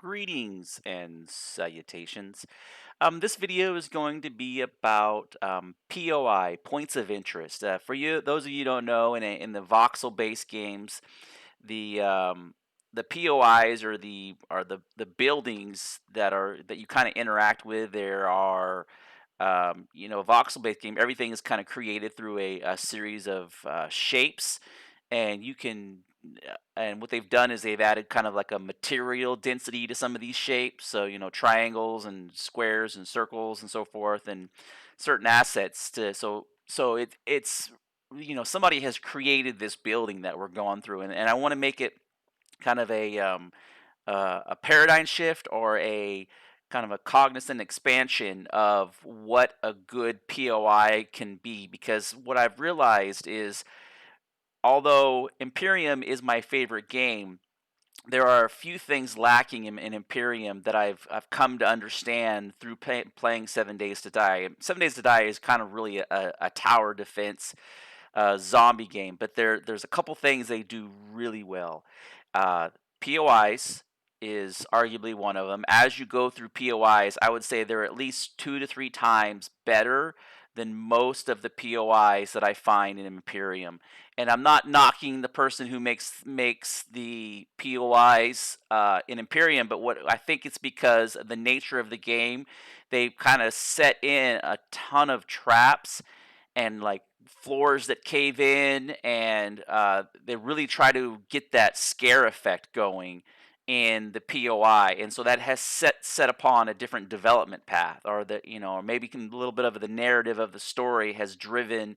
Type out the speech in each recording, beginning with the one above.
Greetings and salutations. This video is going to be about POI, points of interest. For you, those of you who don't know, in the voxel-based games, the um, the POIs are the buildings that you kind of interact with. There are a voxel-based game. Everything is kind of created through a series of shapes, and you can. And what they've done is they've added kind of like a material density to some of these shapes. So triangles and squares and circles and so forth, and certain assets to it's somebody has created this building that we're going through, and I want to make it kind of a paradigm shift or a kind of a cognizant expansion of what a good POI can be. Because what I've realized is, although Imperium is my favorite game, there are a few things lacking in Imperium that I've come to understand through playing 7 Days to Die. 7 Days to Die is kind of really a tower defense zombie game, but there's a couple things they do really well. POIs is arguably one of them. As you go through POIs, I would say they're at least 2 to 3 times better than most of the POIs that I find in Imperium. And I'm not knocking the person who makes the POIs in Imperium, but what I think it's because of the nature of the game. They kind of set in a ton of traps and like floors that cave in, and they really try to get that scare effect going in the POI, and so that has set upon a different development path, or or maybe a little bit of the narrative of the story has driven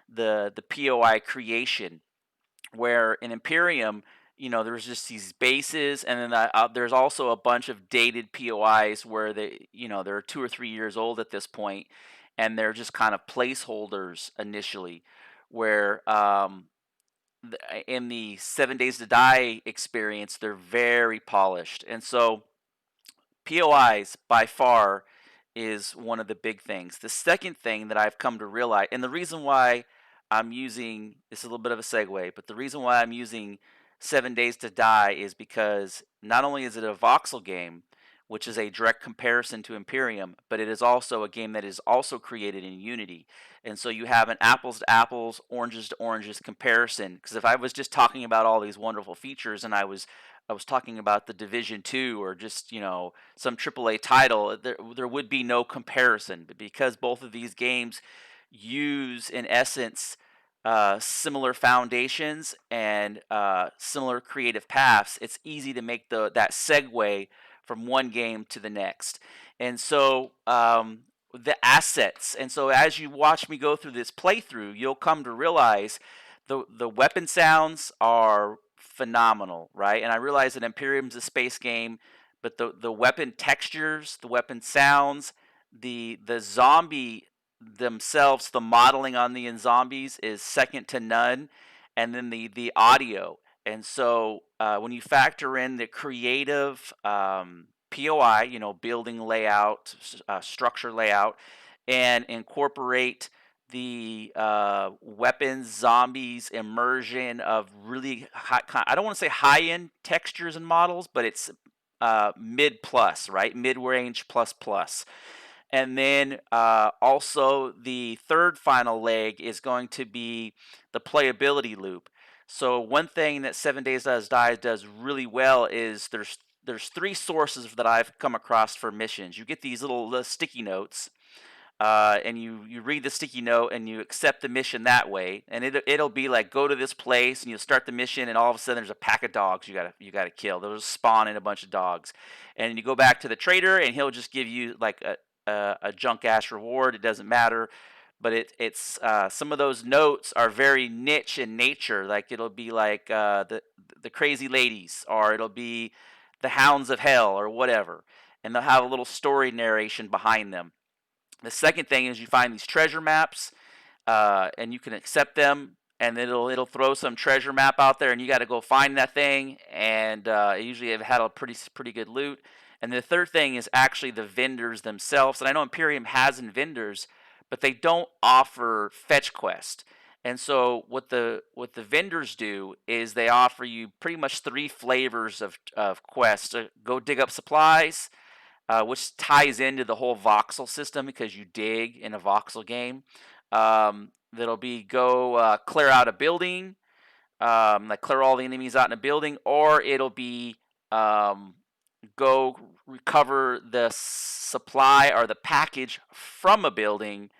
the POI creation. Where in Imperium, there's just these bases, and then there's also a bunch of dated POIs where they're 2 or 3 years old at this point, and they're just kind of placeholders initially. Where in the 7 Days to Die experience, they're very polished, and so POIs by far is one of the big things. The second thing that I've come to realize, and the reason why I'm using this is a little bit of a segue, but the reason why I'm using 7 Days to Die is because not only is it a voxel game, which is a direct comparison to Imperium, but it is also a game that is also created in Unity. And so you have an apples to apples, oranges to oranges comparison. Because if I was just talking about all these wonderful features and I was talking about the Division 2 or just, some AAA title, there would be no comparison. But because both of these games use, in essence, similar foundations and similar creative paths, it's easy to make that segue from one game to the next. And so the assets. And so as you watch me go through this playthrough, you'll come to realize the weapon sounds are phenomenal, right? And I realize that Imperium's a space game, but the weapon textures, the weapon sounds, the zombie themselves, the modeling on the zombies is second to none, and then the audio. And so when you factor in the creative POI, building layout, structure layout, and incorporate the weapons, zombies, immersion of really high, I don't want to say high end textures and models, but it's mid plus, right? Mid range plus plus. And then also the third final leg is going to be the playability loop. So one thing that 7 Days Does Die does really well is there's three sources that I've come across for missions. You get these little sticky notes, and you read the sticky note and you accept the mission that way, and it'll be like, go to this place, and you'll start the mission, and all of a sudden there's a pack of dogs you gotta kill. They'll just spawn in a bunch of dogs, and you go back to the trader, and he'll just give you like a junk ass reward. It doesn't matter, but it's some of those notes are very niche in nature. Like it'll be like the crazy ladies, or it'll be the hounds of hell, or whatever, and they'll have a little story narration behind them. The second thing is you find these treasure maps, and you can accept them, and it'll throw some treasure map out there, and you got to go find that thing. And usually have had a pretty good loot. And the third thing is actually the vendors themselves. And I know Imperium has vendors, but they don't offer fetch quest. And so what the vendors do is they offer you pretty much three flavors of quests. Go dig up supplies, which ties into the whole voxel system because you dig in a voxel game. That'll be go clear out a building, like clear all the enemies out in a building, or it'll be um, go recover the supply or the package from a building,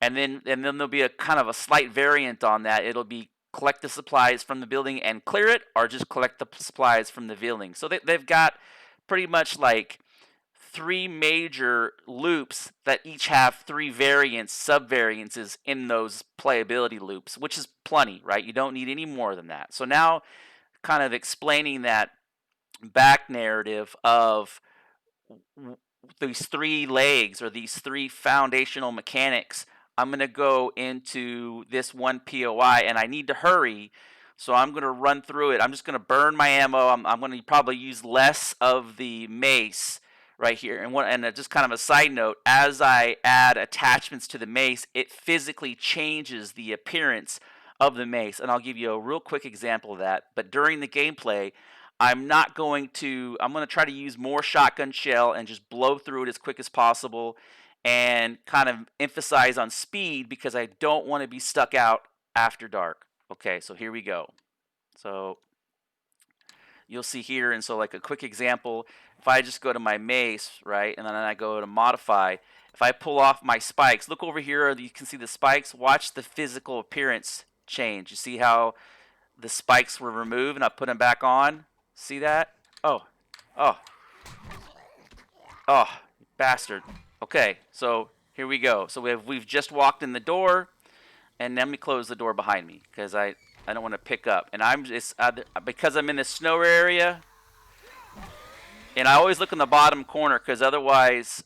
and then there'll be a kind of a slight variant on that. It'll be collect the supplies from the building and clear it, or just collect the supplies from the building. So they've got pretty much like three major loops that each have three variants, sub-variances in those playability loops, which is plenty, right? You don't need any more than that. So now kind of explaining that back narrative of these three legs or these three foundational mechanics. I'm going to go into this one POI and I need to hurry. So I'm going to run through it. I'm just going to burn my ammo. I'm going to probably use less of the mace right here. And just kind of a side note, as I add attachments to the mace, it physically changes the appearance of the mace. And I'll give you a real quick example of that. But during the gameplay, I'm going to try to use more shotgun shell and just blow through it as quick as possible and kind of emphasize on speed because I don't want to be stuck out after dark. Okay, so here we go. So you'll see here, and so like a quick example, if I just go to my mace, right, and then I go to modify, if I pull off my spikes, look over here, you can see the spikes, watch the physical appearance change. You see how the spikes were removed and I put them back on? See that? Oh, oh, oh, bastard. Okay, so here we go. So we've just walked in the door, and let me close the door behind me because I don't want to pick up. And I'm just because I'm in the snow area, and I always look in the bottom corner because otherwise,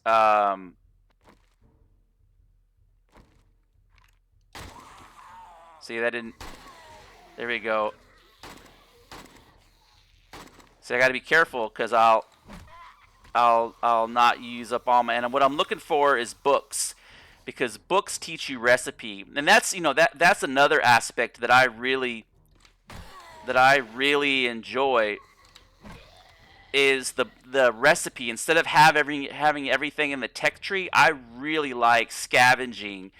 see that didn't. There we go. See, I got to be careful because I'll not use up all my, and what I'm looking for is books because books teach you recipe, and that's that's another aspect that I really enjoy is the recipe. Instead of having everything in the tech tree, I really like scavenging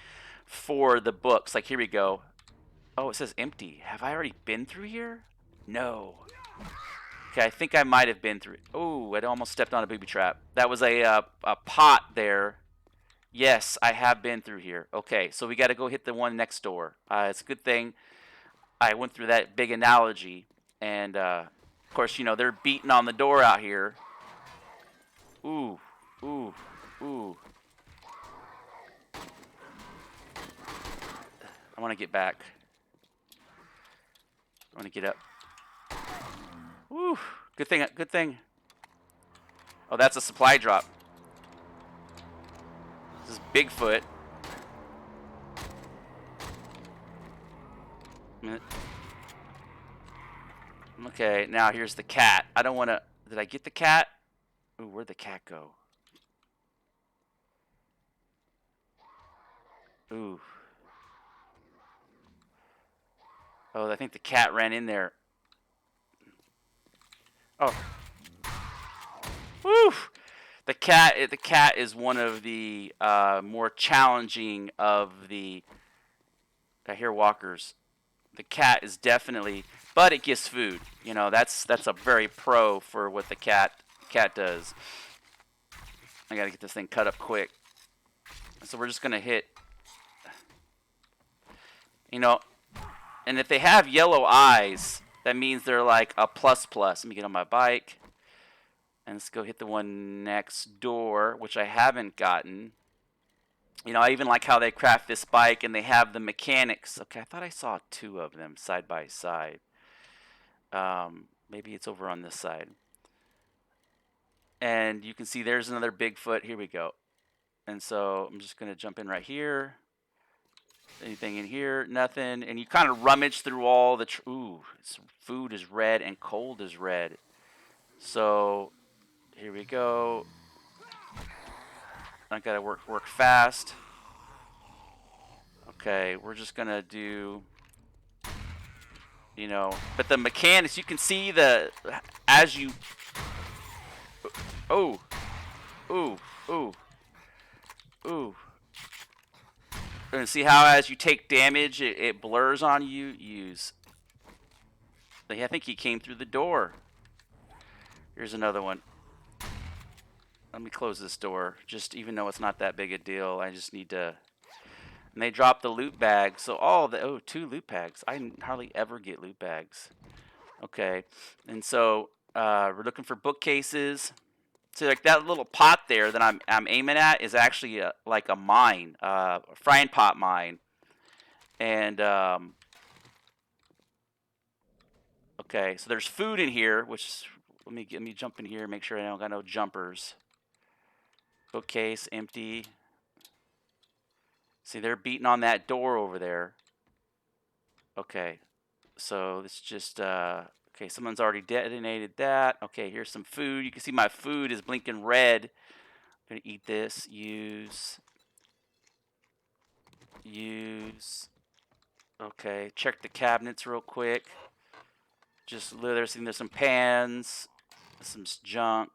for the books. Like here we go. Oh, it says empty. Have I already been through here? No. Okay, I think I might have been through. Oh, I almost stepped on a booby trap. That was a pot there. Yes, I have been through here. Okay, so we got to go hit the one next door. It's a good thing I went through that big analogy. And, of course, they're beating on the door out here. Ooh, ooh, ooh. I want to get back. I want to get up. Woo, good thing, good thing. Oh, that's a supply drop. This is Bigfoot. Okay, now here's the cat. I don't want to... Did I get the cat? Ooh, where'd the cat go? Ooh. Oh, I think the cat ran in there. Oh. Woo! The cat is one of the more challenging of the... I hear walkers. The cat is definitely... But it gives food. That's a very pro for what the cat does. I gotta get this thing cut up quick. So we're just gonna hit... And if they have yellow eyes, that means they're like a plus plus. Let me get on my bike. And let's go hit the one next door, which I haven't gotten. I even like how they craft this bike and they have the mechanics. Okay, I thought I saw two of them side by side. Maybe it's over on this side. And you can see there's another Bigfoot. Here we go. And so I'm just going to jump in right here. Anything in here? Nothing. And you kind of rummage through all the... Ooh, food is red and cold is red. So here we go. I got to work fast. Okay, we're just going to do... You know, but the mechanics, you can see the as you. Oh, ooh, ooh, ooh. And see how as you take damage, it blurs on you. Use. I think he came through the door. Here's another one. Let me close this door. Just even though it's not that big a deal, I just need to. And they drop the loot bags. So two loot bags. I hardly ever get loot bags. Okay, and so we're looking for bookcases. So like that little pot there that I'm aiming at is actually like a mine, a frying pot mine. And okay, so there's food in here, which let me jump in here, make sure I don't got no jumpers. Bookcase empty. See, they're beating on that door over there. Okay, so it's just okay. Someone's already detonated that. Okay, here's some food. You can see my food is blinking red. I'm gonna eat this. Use. Okay, check the cabinets real quick. Just there's some pans, some junk.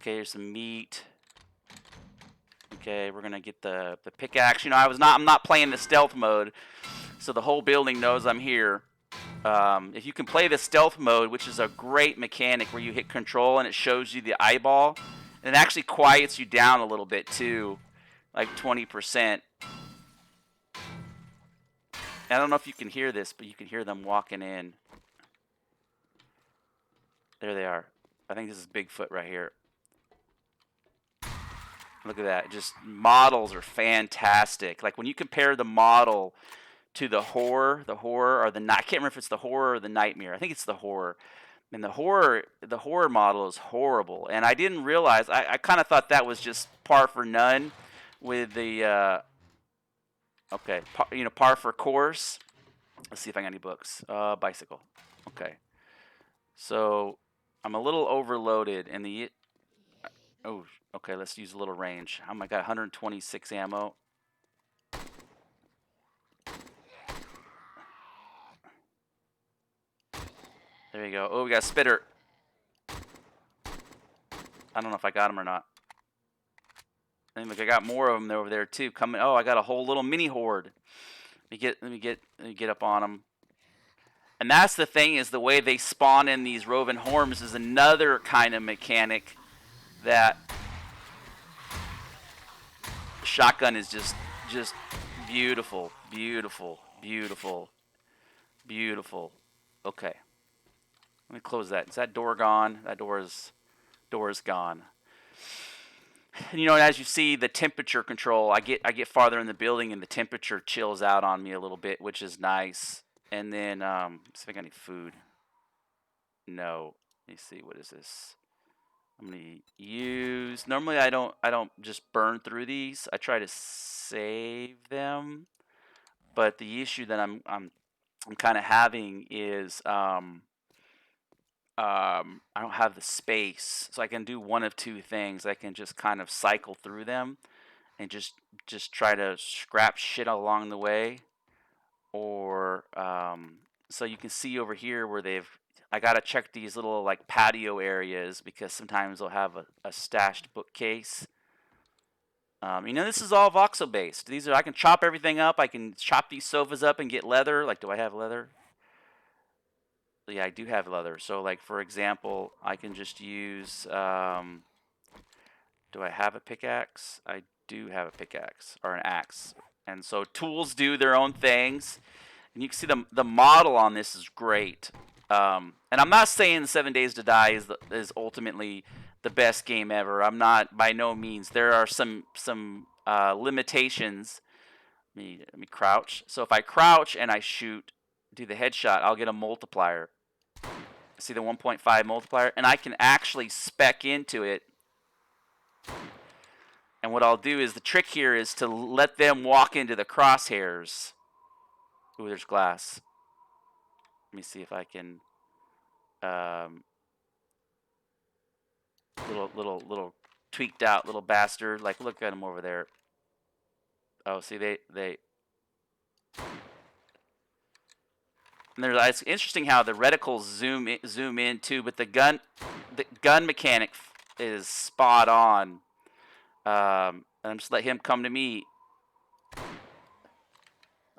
Okay, here's some meat. Okay, we're gonna get the pickaxe. You know, I'm not playing the stealth mode, so the whole building knows I'm here. If you can play the stealth mode, which is a great mechanic where you hit control and it shows you the eyeball, and it actually quiets you down a little bit too, like 20%. I don't know if you can hear this, but you can hear them walking in. There they are. I think this is Bigfoot right here. Look at that. Just models are fantastic. Like when you compare the model to the horror or the I can't remember if it's the horror or the nightmare. I think it's the horror. And the horror model is horrible. And I didn't realize. I kind of thought that was just par for none with the okay, par for course. Let's see if I got any books. Bicycle. Okay. So I'm a little overloaded, and oh, okay. Let's use a little range. Oh my god, 126 ammo. There you go. Oh, we got a spitter. I don't know if I got him or not. I think I got more of them over there too. Coming. Oh, I got a whole little mini horde. Let me get up on them. And that's the thing, is the way they spawn in these roving hordes is another kind of mechanic that shotgun is just beautiful, beautiful, beautiful, beautiful. Okay, let me close that. Is that door gone? That door is gone. And, you know, as you see the temperature control, I get farther in the building and the temperature chills out on me a little bit, which is nice. And then see if I got any food. No. Let me see, what is this? I'm gonna use. Normally I don't just burn through these. I try to save them. But the issue that I'm kind of having is I don't have the space, so I can do one of two things. I can just kind of cycle through them and just try to scrap shit along the way, or so you can see over here where I gotta check these little like patio areas because sometimes they'll have a stashed bookcase. You know, this is all voxel based. I can chop everything up. I can chop these sofas up and get leather. Like, do I have leather? Yeah, I do have leather. So, like, for example, I can just use. Do I have a pickaxe? I do have a pickaxe or an axe. And so tools do their own things. And you can see the model on this is great. And I'm not saying 7 Days to Die is ultimately the best game ever. I'm not, by no means. There are some limitations. Let me crouch. So if I crouch and I do the headshot, I'll get a multiplier. See the 1.5 multiplier, and I can actually spec into it. And what I'll do is, the trick here is to let them walk into the crosshairs. Ooh, there's glass. Let me see if I can. Little tweaked out little bastard. Like, look at him over there. Oh, see, they And it's interesting how the reticles zoom in too, but the gun mechanic is spot on. And I'm just let him come to me.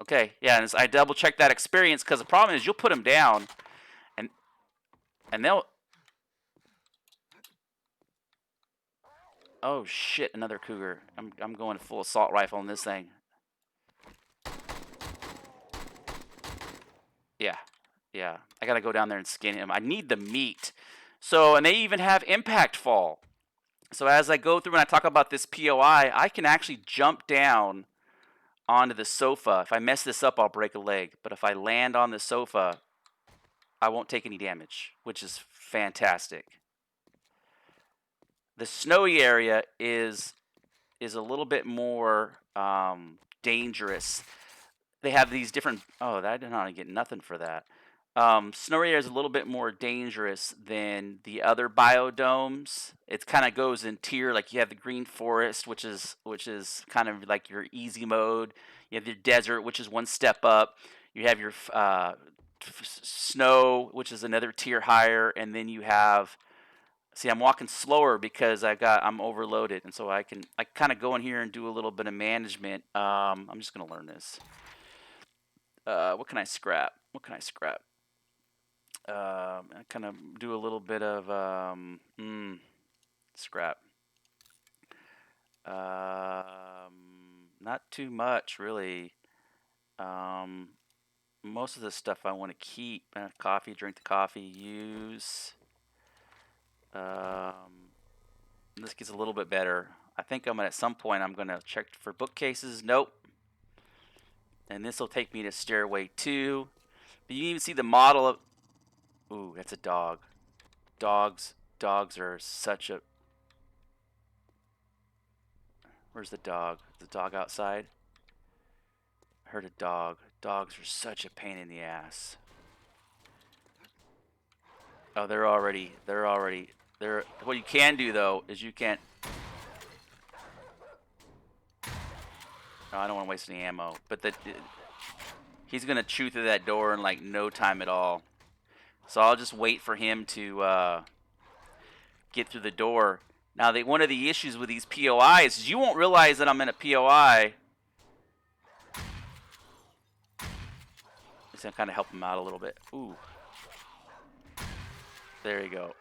Okay, yeah, and I double check that experience because the problem is you'll put them down, and they'll. Oh shit! Another cougar. I'm going full assault rifle on this thing. Yeah, yeah. I gotta go down there and skin him. I need the meat. So, and they even have impact fall. So as I go through and I talk about this POI, I can actually jump down onto the sofa. If I mess this up, I'll break a leg. But if I land on the sofa, I won't take any damage, which is fantastic. The snowy area is a little bit more dangerous. They have these different. Oh, I did not get nothing for that. Snowy area is a little bit more dangerous than the other biodomes. It kind of goes in tier. Like you have the green forest, which is kind of like your easy mode. You have your desert, which is one step up. You have your snow, which is another tier higher, and then you have. See, I'm walking slower because I'm overloaded, and so I kind of go in here and do a little bit of management. I'm just gonna learn this. What can I scrap? What can I scrap? I kind of do a little bit of scrap. Not too much, really. Most of the stuff I want to keep. Coffee, drink the coffee, use. This gets a little bit better. I think at some point I'm gonna check for bookcases. Nope. And this will take me to stairway 2. But you can even see the model of. Ooh, that's a dog. Dogs are such a. Where's the dog? The dog outside? I heard a dog. Dogs are such a pain in the ass. Oh, they're already. What you can do though is you can't. Oh, I don't want to waste any ammo, but he's gonna chew through that door in like no time at all. So I'll just wait for him to get through the door. Now, one of the issues with these POIs is you won't realize that I'm in a POI. Just gonna kind of help him out a little bit. Ooh. There you go.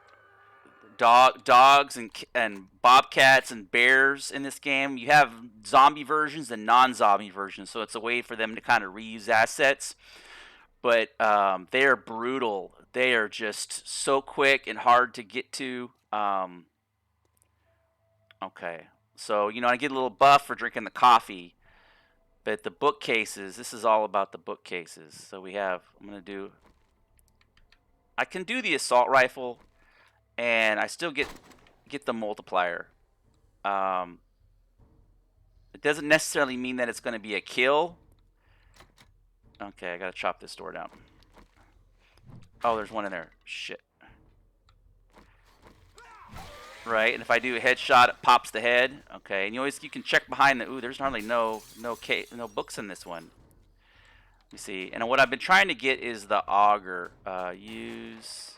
Dogs and bobcats and bears in this game. You have zombie versions and non-zombie versions, so it's a way for them to kind of reuse assets. But they are brutal. They are just so quick and hard to get to. Okay, so I get a little buff for drinking the coffee, but the bookcases. This is all about the bookcases. So I can do the assault rifle, and I still get the multiplier. It doesn't necessarily mean that it's going to be a kill. Okay, I gotta chop this door down. Oh, there's one in there. Shit. Right, and if I do a headshot, it pops the head. Okay, and you can check behind the. Ooh, there's hardly no books in this one. Let me see. And what I've been trying to get is the auger. Use.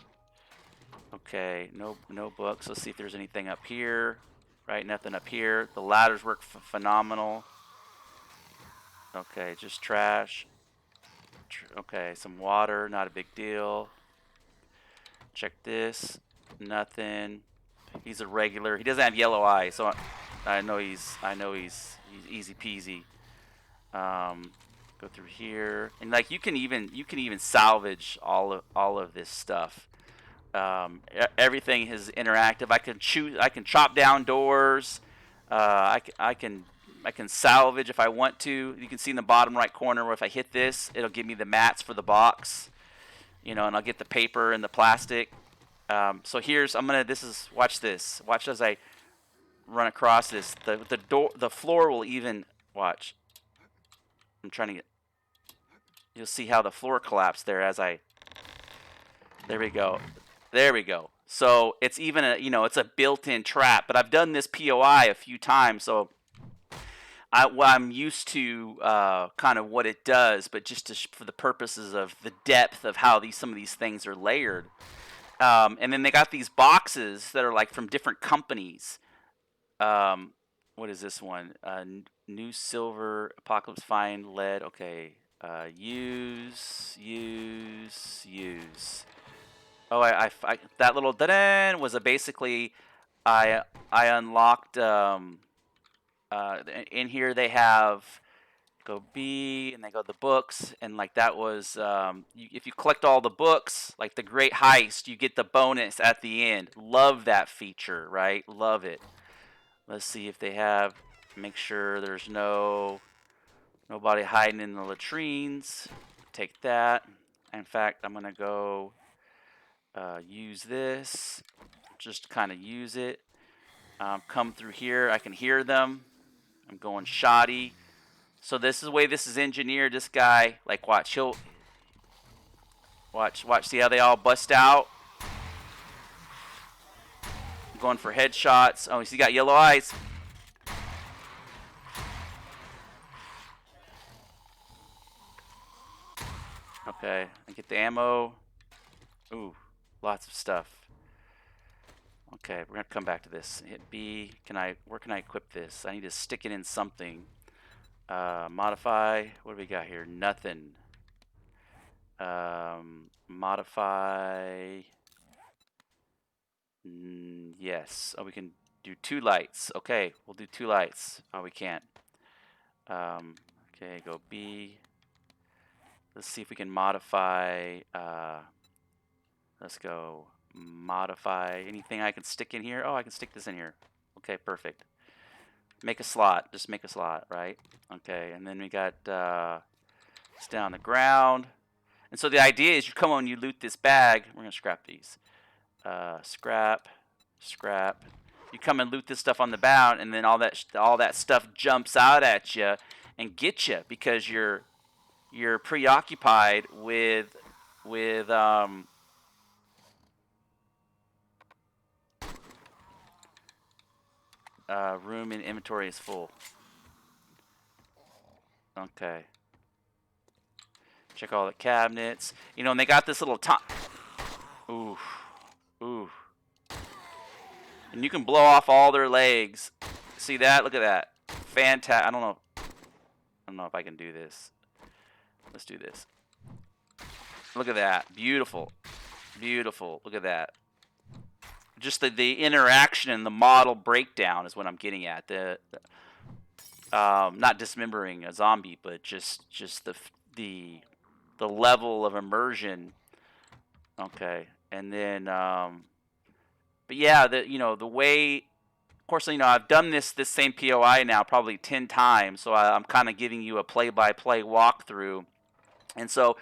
Okay, no books. Let's see if there's anything up here. Right, nothing up here. The ladders work phenomenal. Okay, just trash. Okay, some water, not a big deal. Check this. Nothing. He's a regular. He doesn't have yellow eyes, so I know he's easy peasy. Go through here, and like you can even salvage all of this stuff. Everything is interactive. I can chop down doors. I can salvage if I want to. You can see in the bottom right corner where if I hit this, it'll give me the mats for the box. And I'll get the paper and the plastic. So watch this. Watch as I run across this. The floor will even watch. I'm trying to get. You'll see how the floor collapsed there as I. There we go. There we go. So it's even it's a built-in trap. But I've done this POI a few times, so I'm used to kind of what it does, but just for the purposes of the depth of how some of these things are layered. And then they got these boxes that are like from different companies. What is this one? New silver, apocalypse fine, lead. Okay. Use. Oh, that little da was basically I unlocked. In here they have go B and they go the books, and like that was if you collect all the books, like the Great Heist, you get the bonus at the end. Love that feature, right? Love it. Let's see if they have. Make sure there's nobody hiding in the latrines. Take that. In fact, I'm gonna go use this. Just kind of use it. Come through here. I can hear them. I'm going shoddy. So this is the way this is engineered. This guy, like, watch. Watch. See how they all bust out. I'm going for headshots. Oh, he's got yellow eyes. Okay, I get the ammo. Ooh, lots of stuff. Okay, we're gonna come back to this. Hit B. Where can I equip this? I need to stick it in something. Modify. What do we got here? Nothing. Modify. Yes. Oh, we can do 2 lights. Okay, we'll do 2 lights. Oh, we can't. Okay, go B. Let's see if we can modify. Let's go modify. Anything I can stick in here? Oh, I can stick this in here. Okay, perfect. Make a slot. Just make a slot, right? Okay, and then we got it's down on the ground. And so the idea is you come on, you loot this bag. We're gonna scrap these. Scrap. You come and loot this stuff on the bound, and then all that stuff jumps out at you and get you because you're preoccupied with room in inventory is full. Okay. Check all the cabinets. You know, and they got this little Ooh. And you can blow off all their legs. See that? Look at that. Fantastic. I don't know if I can do this. Let's do this. Look at that. Beautiful. Look at that. Just the interaction and the model breakdown is what I'm getting at. Not dismembering a zombie, but just the level of immersion. Okay, and then but yeah, the way. Of course, I've done this same POI now probably 10 times, so I'm kind of giving you a play-by-play walkthrough. And so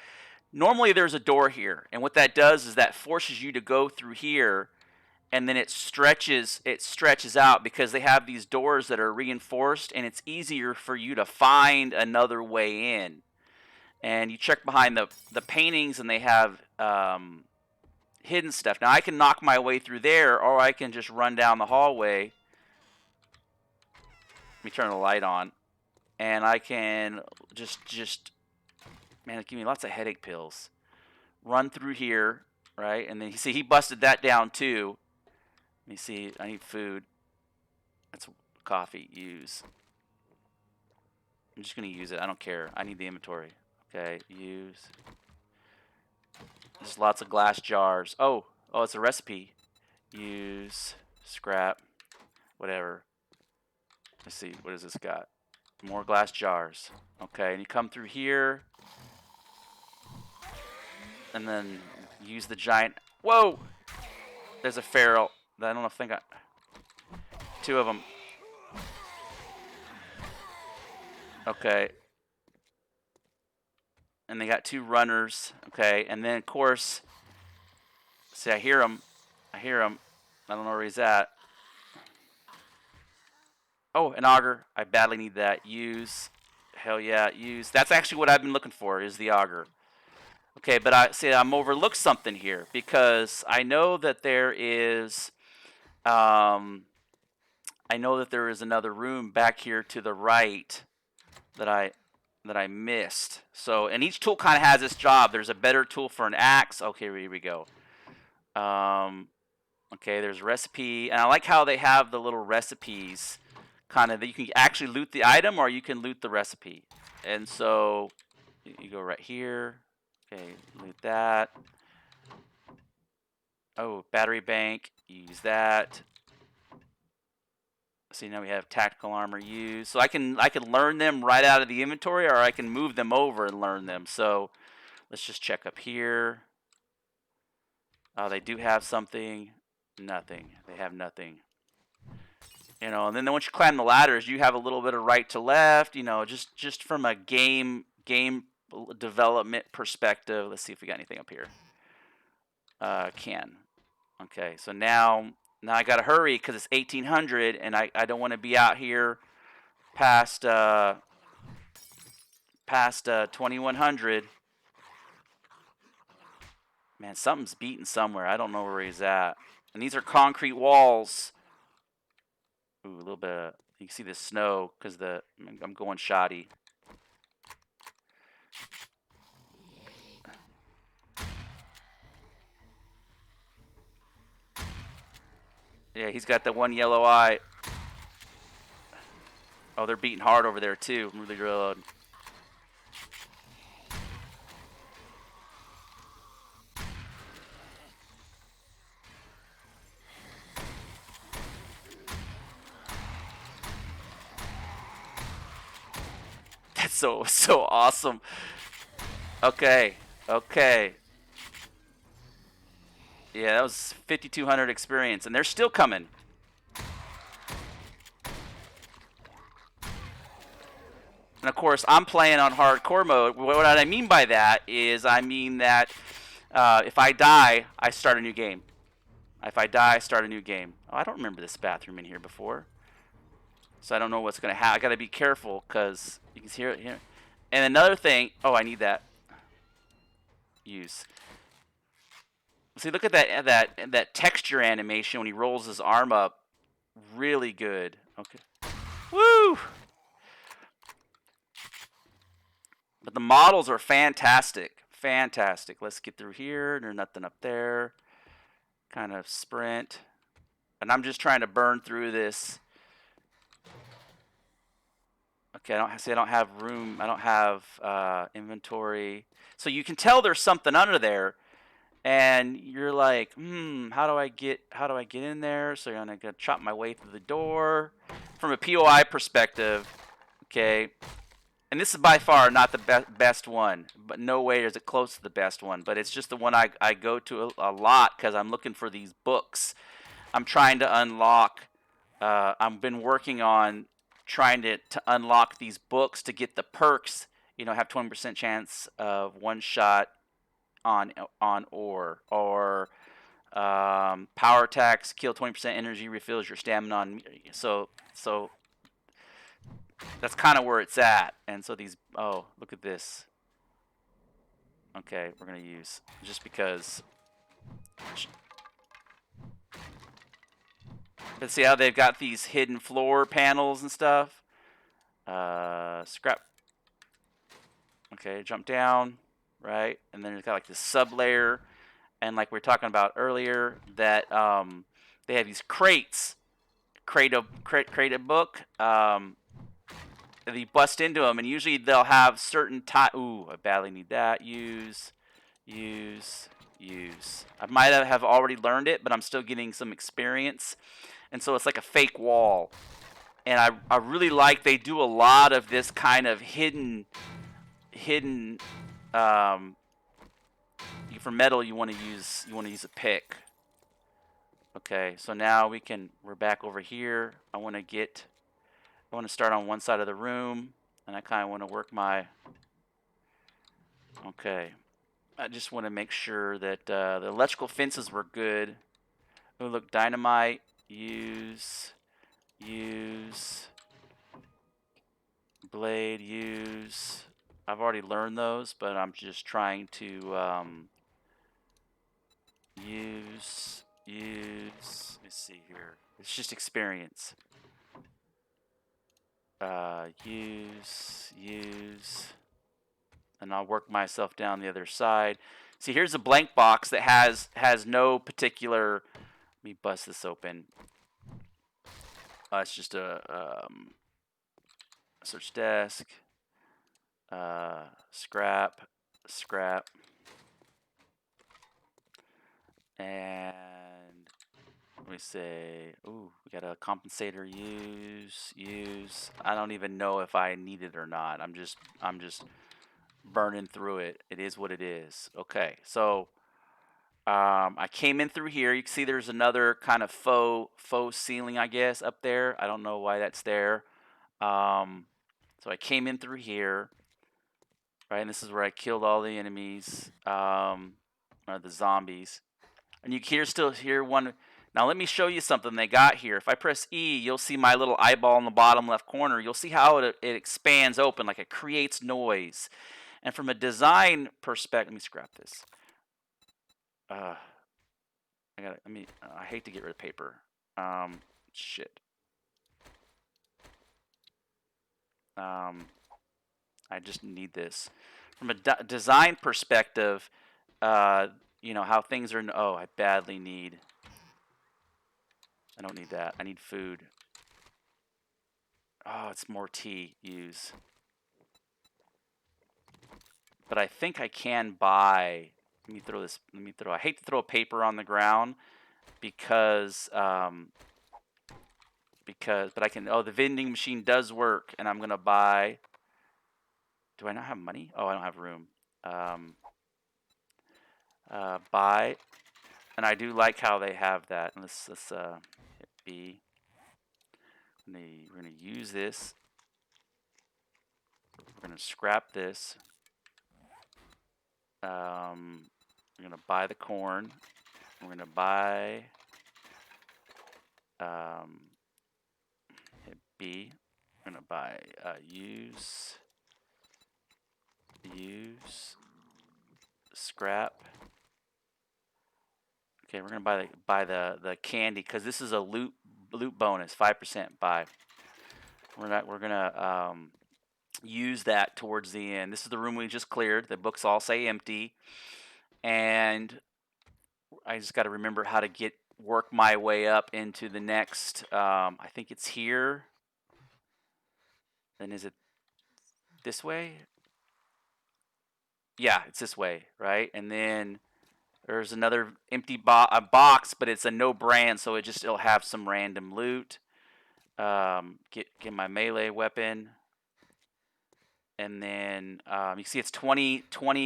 normally there's a door here, and what that does is that forces you to go through here, and then it stretches out because they have these doors that are reinforced, and it's easier for you to find another way in. And you check behind the paintings, and they have hidden stuff. Now I can knock my way through there, or I can just run down the hallway. Let me turn the light on, and I can just man, give me lots of headache pills. Run through here, right? And then you see he busted that down too. Let me see. I need food. That's coffee. Use. I'm just gonna use it. I don't care. I need the inventory. Okay. Use. There's lots of glass jars. Oh, it's a recipe. Use. Scrap. Whatever. Let's see. What has this got? More glass jars. Okay. And you come through here. And then use the giant. Whoa! There's a feral. I don't know if I got 2 of them. Okay. And they got 2 runners. Okay. And then, of course, see, I hear him. I don't know where he's at. Oh, an auger. I badly need that. Use. Hell yeah, use. That's actually what I've been looking for, is the auger. Okay, but I'm overlooked something here because I know that there is I know that there is another room back here to the right that I missed. So, and each tool kind of has its job. There's a better tool for an axe. Okay, here we go. Okay, there's recipe, and I like how they have the little recipes, kind of that you can actually loot the item or you can loot the recipe. And so you go right here. Okay, loot that. Oh, battery bank. Use that. See, now we have tactical armor used. So I can learn them right out of the inventory, or I can move them over and learn them. So let's just check up here. Oh, they do have something. Nothing. They have nothing. You know, and then once you climb the ladders, you have a little bit of right to left. You know, just from a game development perspective. Let's see if we got anything up here. Can. Okay, so now I gotta hurry because it's 1800, and I don't want to be out here past 2100. Man, something's beating somewhere. I don't know where he's at. And these are concrete walls. Ooh, a little bit of, you can see the snow because I'm going shoddy. Yeah, he's got the one yellow eye. Oh, they're beating hard over there too. Really reload. That's so awesome. Okay. Yeah, that was 5,200 experience, and they're still coming. And of course, I'm playing on hardcore mode. What I mean by that is, I mean that if I die, I start a new game. If I die, I start a new game. Oh, I don't remember this bathroom in here before, so I don't know what's gonna happen. I gotta be careful because you can hear it here. And another thing, oh, I need that. Use. See, look at that texture animation when he rolls his arm up. Really good. Okay. Woo! But the models are fantastic. Fantastic. Let's get through here. There's nothing up there. Kind of sprint. And I'm just trying to burn through this. Okay, I don't have room. I don't have inventory. So you can tell there's something under there. And you're like, how do I get in there? So I'm gonna chop my way through the door. From a POI perspective, okay. And this is by far not the best one, but no way is it close to the best one. But it's just the one I go to a lot because I'm looking for these books. I'm trying to unlock. I've been working on trying to unlock these books to get the perks. You know, have 20% chance of one shot on ore, or power attacks kill 20% energy, refills your stamina on. So that's kind of where it's at. And so these, oh, look at this. Okay, we're gonna use, just because. But see how they've got these hidden floor panels and stuff. Scrap. Okay, jump down, right, and then it's got like this sub layer, and like we were talking about earlier, that they have these crates. Crate a book. And you bust into them, and usually they'll have certain time. Ooh, I badly need that. Use. I might have already learned it, but I'm still getting some experience, and so it's like a fake wall. And I really like they do a lot of this kind of hidden. For metal, you want to use a pick. Okay, so now we're back over here. I want to start on one side of the room, and I kind of want to work my. Okay, I just want to make sure that the electrical fences were good. Oh, look, dynamite. Use. Blade. Use. I've already learned those, but I'm just trying to use. Let's see here. It's just experience. Use, and I'll work myself down the other side. See, here's a blank box that has no particular. Let me bust this open. It's just a search desk. Scrap, and let me say, ooh, we got a compensator. Use. I don't even know if I need it or not. I'm just burning through it. It is what it is. Okay, so I came in through here. You can see there's another kind of faux ceiling, I guess, up there. I don't know why that's there. So I came in through here, right? And this is where I killed all the enemies, or the zombies. And you can still hear one. Now let me show you something they got here. If I press E, you'll see my little eyeball in the bottom left corner. You'll see how it expands open, like it creates noise. And from a design perspective, let me scrap this. I hate to get rid of paper. Shit. I just need this. From a design perspective, you know how things are. Oh, I badly need. I don't need that. I need food. Oh, it's more tea. Use. But I think I can buy. Let me throw this. I hate to throw a paper on the ground because. But I can. Oh, the vending machine does work, and I'm gonna buy. Do I not have money? Oh, I don't have room. Buy, and I do like how they have that. And let's hit B. We're gonna use this. We're gonna scrap this. We're gonna buy the corn. We're gonna buy. Hit B. We're gonna buy use. Scrap. Okay, we're gonna buy the candy because this is a loot bonus, 5% buy. We're gonna use that towards the end. This is the room we just cleared. The books all say empty, and I just got to remember how to work my way up into the next. I think it's here. Then is it this way? Yeah, it's this way, right? And then there's another empty box, but it's a no brand, so it'll have some random loot. Get my melee weapon. And then you see it's 20,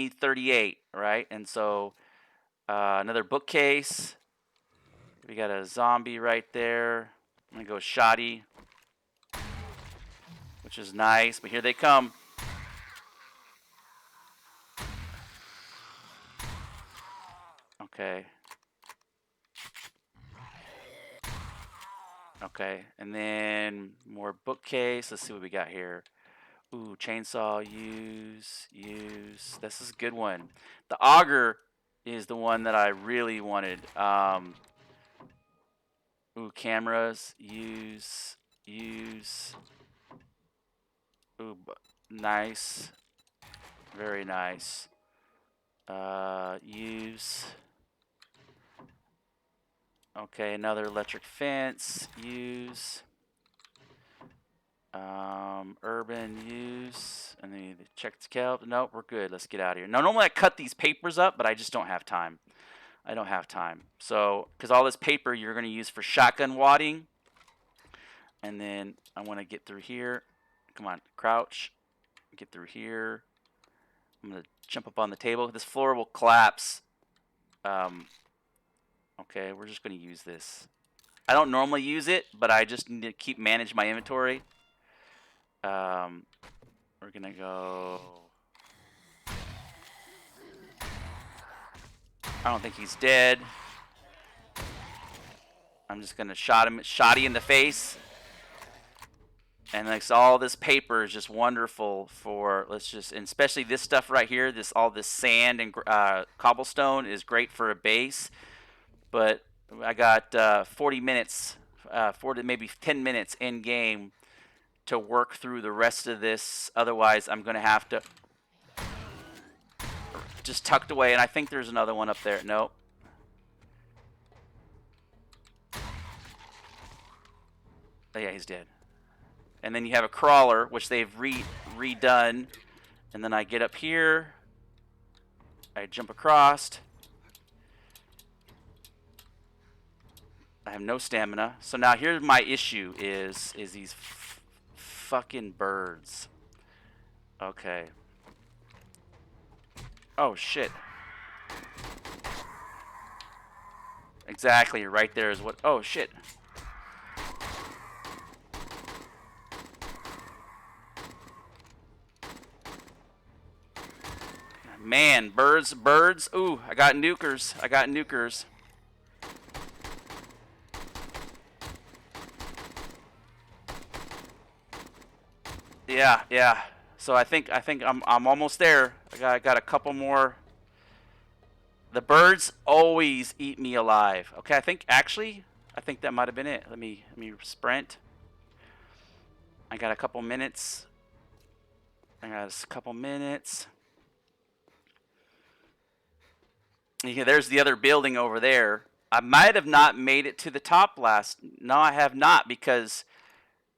38, right? And so another bookcase. We got a zombie right there. I'm going to go shoddy, which is nice. But here they come. Okay. Okay. And then more bookcase. Let's see what we got here. Ooh, chainsaw, use. This is a good one. The auger is the one that I really wanted. Ooh, cameras, use. Ooh, nice. Very nice. Use. Okay, another electric fence, use. Urban use, and then check the scalp. Nope, we're good. Let's get out of here. Now, normally I cut these papers up, but I just don't have time. I don't have time. So, because all this paper you're going to use for shotgun wadding, and then I want to get through here. Come on, crouch. Get through here. I'm going to jump up on the table. This floor will collapse. Okay, we're just going to use this. I don't normally use it, but I just need to manage my inventory. We're gonna go. I don't think he's dead. I'm just gonna shoddy in the face. And like all this paper is just wonderful for and especially this stuff right here. All this sand and cobblestone is great for a base. But I got 40 minutes, 40 maybe 10 minutes in game. to work through the rest of this. Otherwise, I'm going to have to just tucked away. And I think there's another one up there. Nope. Oh, yeah, he's dead. And then you have a crawler, which they've redone. And then I get up here. I jump across. I have no stamina. So now here's my issue is these fucking birds. Okay. Oh, shit. Exactly, right there is what... Oh, shit. Man, birds. Ooh, I got nukers. Yeah. So I think I'm almost there. I got a couple more. The birds always eat me alive. Okay, I think that might have been it. Let me sprint. I got a couple minutes. Yeah, there's the other building over there. I might have not made it to the top last. No, I have not, because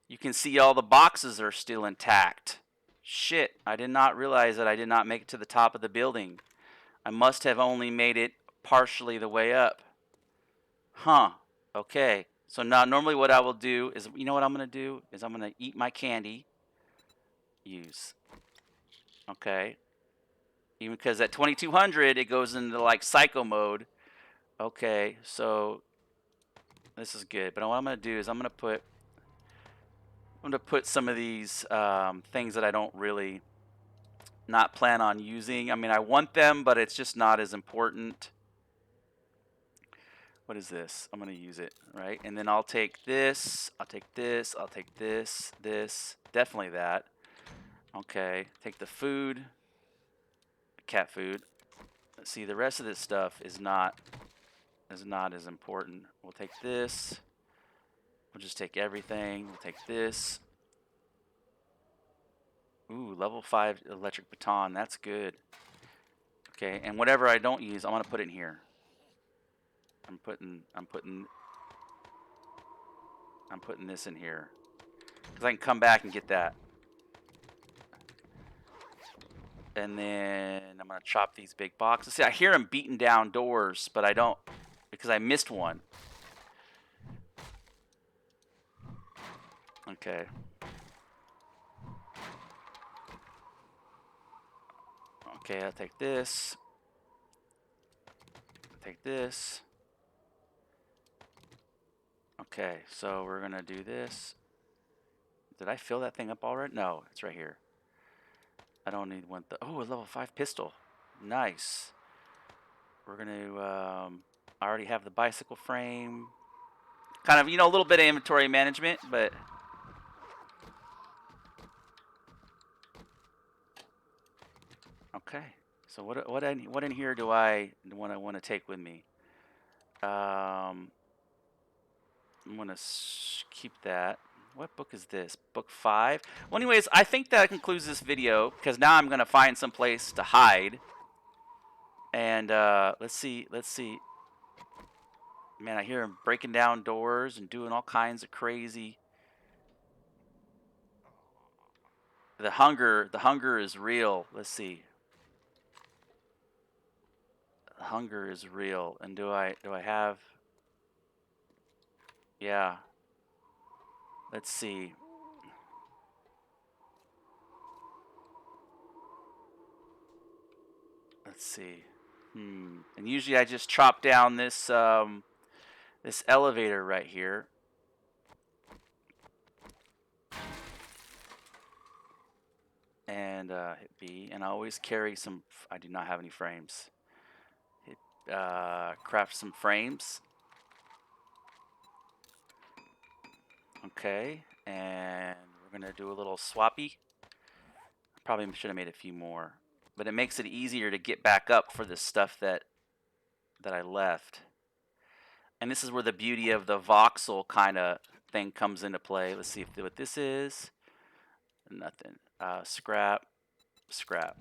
you can see all the boxes are still intact. Shit, I did not realize that I did not make it to the top of the building. I must have only made it partially the way up. Huh. Okay. So now normally what I will do is, you know what I'm going to do? Is I'm going to eat my candy. Use. Okay. Even because at 2200 it goes into like psycho mode. Okay. So this is good. But what I'm going to do is I'm going to put some of these things that I don't really not plan on using. I mean, I want them, but it's just not as important. What is this? I'm going to use it, right? And then I'll take this, I'll take this, I'll take this, definitely that. Okay, take the food, cat food. Let's see, the rest of this stuff is not as important. We'll take this. We'll just take everything. We'll take this. Ooh, level 5 electric baton. That's good. Okay, and whatever I don't use, I'm going to put it in here. I'm putting this in here, because I can come back and get that. And then I'm going to chop these big boxes. See, I hear them beating down doors, but I don't, because I missed one. Okay. Okay, I'll take this. Take this. Okay, so we're going to do this. Did I fill that thing up already? No, it's right here. I don't need one. Oh, a level 5 pistol. Nice. We're going to... I already have the bicycle frame. Kind of, a little bit of inventory management, but... Okay. So what in here do I want to take with me? I'm going to keep that. What book is this? Book 5? Well, anyways, I think that concludes this video, because now I'm going to find some place to hide. And let's see. Man, I hear him breaking down doors and doing all kinds of crazy. The hunger is real. Let's see. The hunger is real. And do I have... Yeah. Let's see. Let's see. And usually I just chop down this this elevator right here. And hit B. And I always carry some... I do not have any frames. Hit craft some frames. Okay, and we're gonna do a little swappy. Probably should have made a few more, but it makes it easier to get back up for the stuff that I left. And this is where the beauty of the voxel kind of thing comes into play. Let's see what this is. Nothing. Scrap, scrap.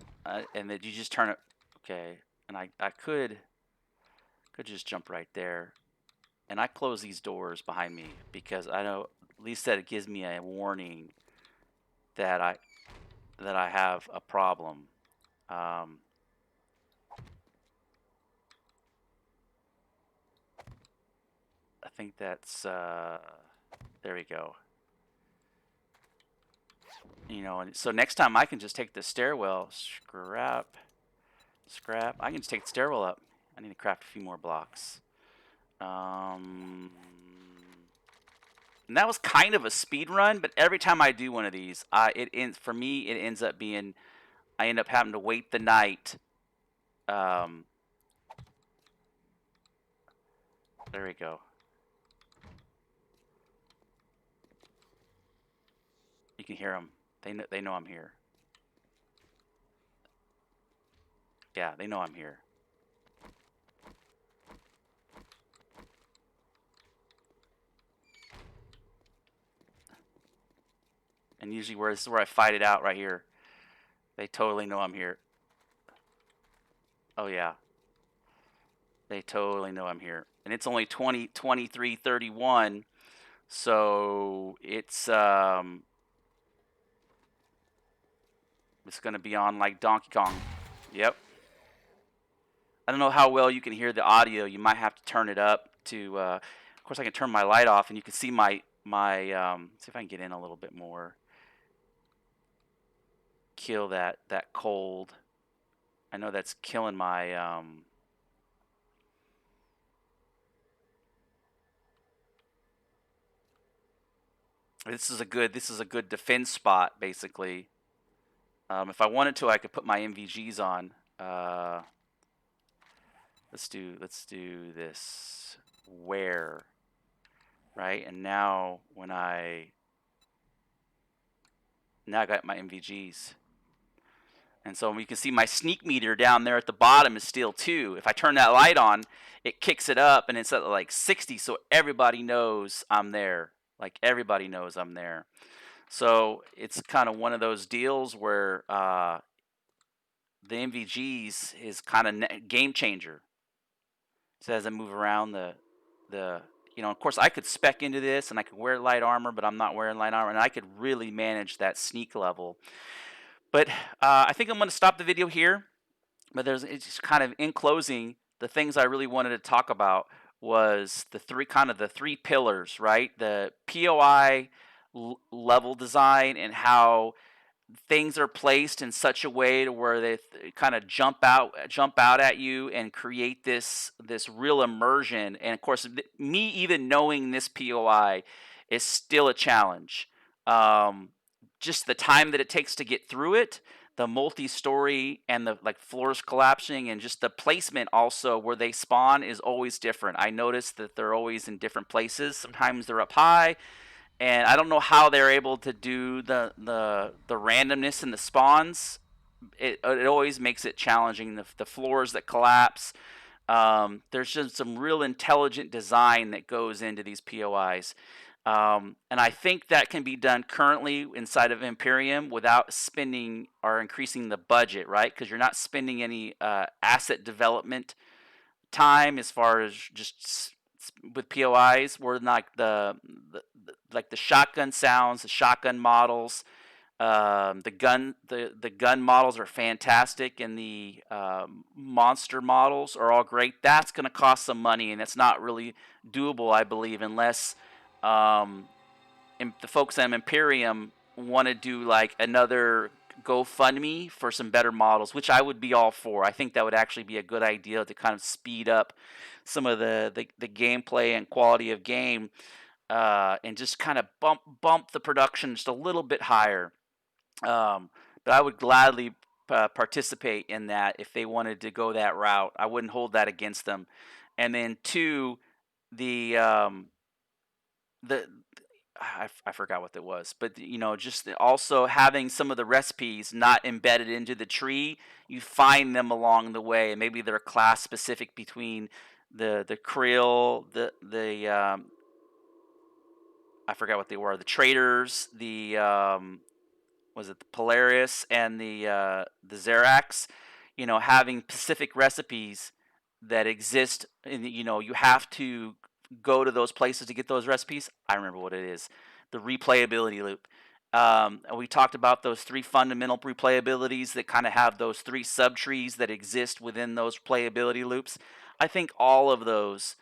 And then you just turn it. Okay. And I could just jump right there. And I close these doors behind me because I know at least that it gives me a warning that I have a problem. Um, I think that's there we go. And so next time I can just take the stairwell, scrap. I can just take the stairwell up. I need to craft a few more blocks. And that was kind of a speed run, but every time I do one of these, for me it ends up being I end up having to wait the night. Um, there we go. You can hear them. They know I'm here. Yeah, they know I'm here. And usually this is where I fight it out right here. They totally know I'm here. Oh yeah. They totally know I'm here. And it's only 23:31, so it's going to be on like Donkey Kong. Yep. I don't know how well you can hear the audio. You might have to turn it up to of course I can turn my light off and you can see my see if I can get in a little bit more. Kill that cold. I know that's killing my this is a good defense spot basically. If I wanted to, I could put my MVGs on. Let's do this. Where, right? And now now I got my MVGs. And so you can see my sneak meter down there at the bottom is still 2. If I turn that light on, it kicks it up and it's at like 60, so everybody knows I'm there. Like everybody knows I'm there. So it's kind of one of those deals where the MVGs is kind of game changer. So as I move around of course I could spec into this and I could wear light armor, but I'm not wearing light armor, and I could really manage that sneak level. But I think I'm going to stop the video here. But it's just kind of in closing, the things I really wanted to talk about was the three pillars, right? The POI level design and how things are placed in such a way to where they kind of jump out at you and create this real immersion. And of course, me even knowing this POI is still a challenge. Just the time that it takes to get through it, the multi-story and the like floors collapsing, and just the placement also where they spawn is always different. I noticed that they're always in different places. Sometimes they're up high, and I don't know how they're able to do the randomness in the spawns. It always makes it challenging. The floors that collapse. There's just some real intelligent design that goes into these POIs. And I think that can be done currently inside of Empyrion without spending or increasing the budget, right? Because you're not spending any asset development time as far as just with POIs. Where like the shotgun sounds, the shotgun models, the gun models are fantastic, and the monster models are all great. That's going to cost some money, and it's not really doable, I believe, unless um, the folks at Empyrion want to do like another GoFundMe for some better models, which I would be all for. I think that would actually be a good idea to kind of speed up some of the gameplay and quality of game, and just kind of bump the production just a little bit higher. But I would gladly participate in that if they wanted to go that route. I wouldn't hold that against them. And then two, the the I forgot what it was, but just also having some of the recipes not embedded into the tree. You find them along the way, and maybe they're class specific between the krill, the I forgot what they were, the traders, was it the Polaris and the Xerax, having specific recipes that exist, and you have to go to those places to get those recipes. I remember what it is, the replayability loop. And we talked about those three fundamental replayabilities that kind of have those three subtrees that exist within those playability loops. I think all of those,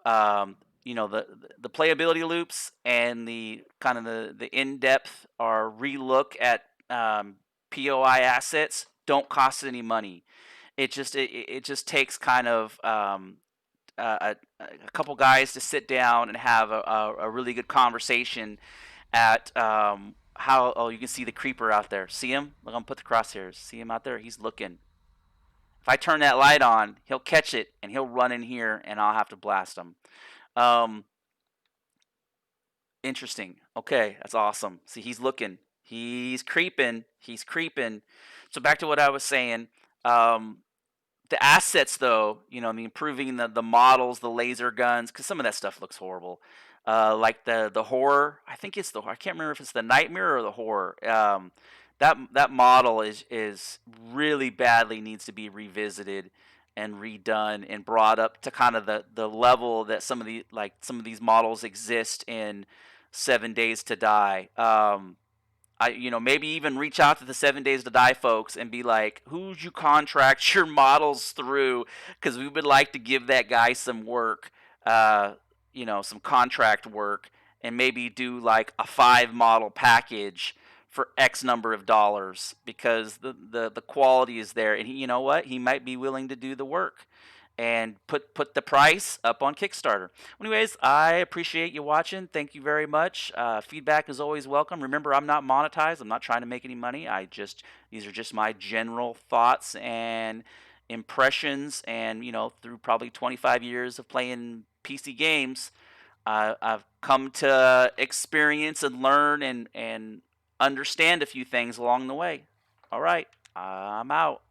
um, the playability loops and the kind of the in-depth or relook at POI assets don't cost any money. It just takes kind of a couple guys to sit down and have a really good conversation at how. Oh, you can see the creeper out there. See him? Look, I'm gonna put the crosshairs. See him out there? He's looking. If I turn that light on, he'll catch it and he'll run in here, and I'll have to blast him. Um, Interesting. Okay, that's awesome. See, he's looking. He's creeping. He's creeping. So back to what I was saying. Um, the assets, though, the improving the models, the laser guns, because some of that stuff looks horrible. Like the horror. I think it's the. I can't remember if it's the nightmare or the horror. That model is really badly needs to be revisited and redone and brought up to kind of the level that some of these models exist in 7 Days to Die. Maybe even reach out to the 7 Days to Die folks and be like, who'd you contract your models through? Because we would like to give that guy some work, some contract work, and maybe do like a 5 model package for X number of dollars because the quality is there. And you know what? He might be willing to do the work and put the price up on Kickstarter. Anyways, I appreciate you watching. Thank you very much. Feedback is always welcome. Remember, I'm not monetized. I'm not trying to make any money. These are just my general thoughts and impressions. And through probably 25 years of playing PC games, I've come to experience and learn and understand a few things along the way. All right, I'm out.